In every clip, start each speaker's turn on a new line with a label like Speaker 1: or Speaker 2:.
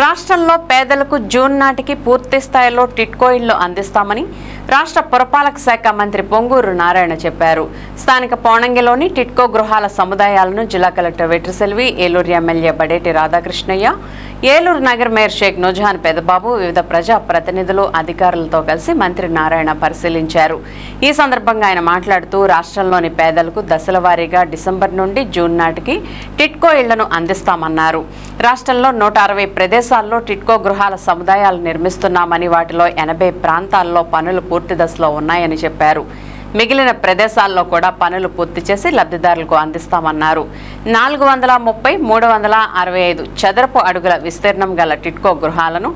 Speaker 1: రాష్ట్రంలో పేదలకు జూన్ నాటికి పూర్తి స్థాయిలో టిట్కో ఇళ్లు అందిస్తామని రాష్ట్ర పురపాలక శాఖ మంత్రి పొంగూరు నారాయణ చెప్పారు. స్థానిక పోణంగిలోని టిట్కో గృహాల సముదాయాలను జిల్లా కలెక్టర్ వెట్రిసెల్వి, ఏలూరు ఎమ్మెల్యే బడేటి రాధాకృష్ణయ్య, ఏలూరు నగర్ మేయర్ షేక్ నుజహాన్ పెదబాబు, వివిధ ప్రజా ప్రతినిధులు, అధికారులతో కలిసి మంత్రి నారాయణ పరిశీలించారు. ఈ సందర్భంగా ఆయన మాట్లాడుతూ రాష్ట్రంలోని పేదలకు దశల వారీగా డిసెంబర్ నుండి జూన్ నాటికి టిట్కో ఇళ్లను అందిస్తామన్నారు. రాష్ట్రంలో 160 ప్రదేశాల్లో టిట్కో గృహాల సముదాయాలు నిర్మిస్తున్నామని, వాటిలో 80 ప్రాంతాల్లో పనులు పూర్తి దశలో ఉన్నాయని చెప్పారు. మిగిలిన ప్రదేశాల్లో కూడా పనులు పూర్తి చేసి లబ్ధిదారులకు అందిస్తామన్నారు. 430, 365 చదరపు అడుగుల విస్తీర్ణం గల టిట్కో గృహాలను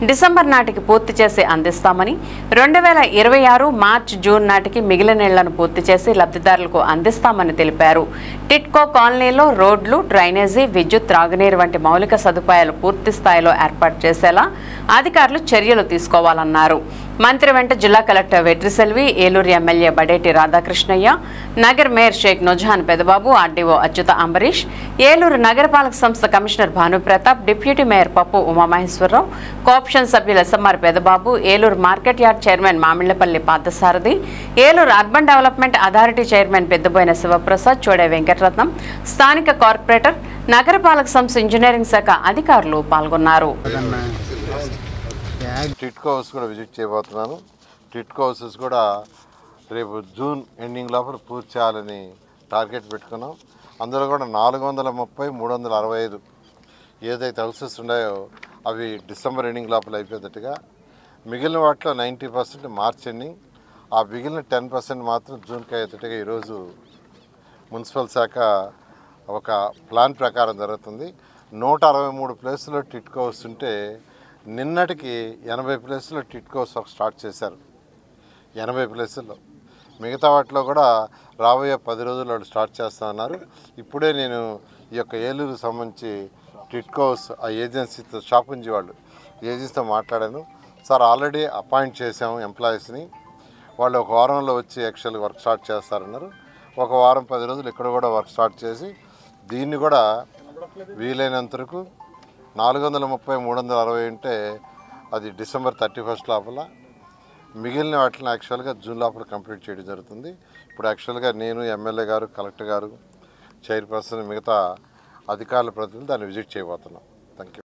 Speaker 1: డిసెంబర్ నాటికి పూర్తి చేసి అందిస్తామని, 2026 మార్చి జూన్ నాటికి మిగిలిన ఇళ్లను పూర్తి చేసి లబ్ధిదారులకు అందిస్తామని తెలిపారు. టిట్కో కాలనీలో రోడ్లు, డ్రైనేజీ, విద్యుత్, త్రాగునీరు వంటి మౌలిక సదుపాయాలు పూర్తి స్థాయిలో ఏర్పాటు చేసేలా అధికారులు చర్యలు తీసుకోవాలన్నారు. మంత్రి వెంట జిల్లా కలెక్టర్ వెట్రిసెల్వి, ఏలూరు ఎమ్మెల్యే బడేటి రాధాకృష్ణయ్య, నగర్ మేయర్ షేక్ నుజహాన్ పెదబాబు, ఆర్డీఓ అచ్యుత అంబరీష్, ఏలూరు నగరపాలక సంస్థ commissioner Bhanuprathap, deputy mayor Pappu Umamaheswararao, cooption సభ్యులు SMR Pedababu, Eluru market yard chairman Mamillapalli Parthasarathi, Eluru urban development authority chairman Peddaboina Sivaprasad, Chode Venkataratnam, స్థానిక కార్పొరేటర్, నగరపాలక సంస్థ ఇంజనీరింగ్ శాఖ అధికారులు పాల్గొన్నారు.
Speaker 2: టిట్కో హౌస్ కూడా విజిట్ చేయబోతున్నాను. టిట్కో హౌసెస్ కూడా రేపు జూన్ ఎండింగ్ లోపల పూర్తి చేయాలని టార్గెట్ పెట్టుకున్నాం. అందులో కూడా 430, 365 ఏదైతే హౌసెస్ ఉన్నాయో అవి డిసెంబర్ ఎండింగ్ లోపల అయిపోయేటట్టుగా, మిగిలిన వాటిలో 90% మార్చ్ ఎండింగ్, ఆ మిగిలిన 10% మాత్రం జూన్కి అయ్యేటట్టుగా ఈరోజు మున్సిపల్ శాఖ ఒక ప్లాన్ ప్రకారం జరుగుతుంది. 163 ప్లేసుల్లో టిట్కో హౌస్ ఉంటే నిన్నటికి 80 ప్లేసుల్లో టిట్కో హౌస్ స్టార్ట్ చేశారు. 80 ప్లేసుల్లో, మిగతా వాటిలో కూడా రాబోయే 10 రోజుల్లో స్టార్ట్ చేస్తామన్నారు. ఇప్పుడే నేను ఈ యొక్క ఏలూరుకు సంబంధించి టిట్కో హౌస్ ఆ ఏజెన్సీతో, షాపుంజీ వాళ్ళు ఏజెన్సీతో మాట్లాడాను. సార్ ఆల్రెడీ అపాయింట్ చేసాము ఎంప్లాయీస్ని, వాళ్ళు ఒక వారంలో వచ్చి యాక్చువల్గా వర్క్ స్టార్ట్ చేస్తారన్నారు. ఒక వారం 10 రోజులు ఇక్కడ కూడా వర్క్ స్టార్ట్ చేసి దీన్ని కూడా వీలైనంత వరకు 430, 360 ఉంటే అది డిసెంబర్ 31 లోపల, మిగిలిన వాటిని యాక్చువల్గా జూన్ లోపల కంప్లీట్ చేయడం జరుగుతుంది. ఇప్పుడు యాక్చువల్గా నేను, ఎమ్మెల్యే గారు, కలెక్టర్ గారు, చైర్పర్సన్, మిగతా అధికారుల ప్రతినిధులు దాన్ని విజిట్ చేయబోతున్నాం. Thank you.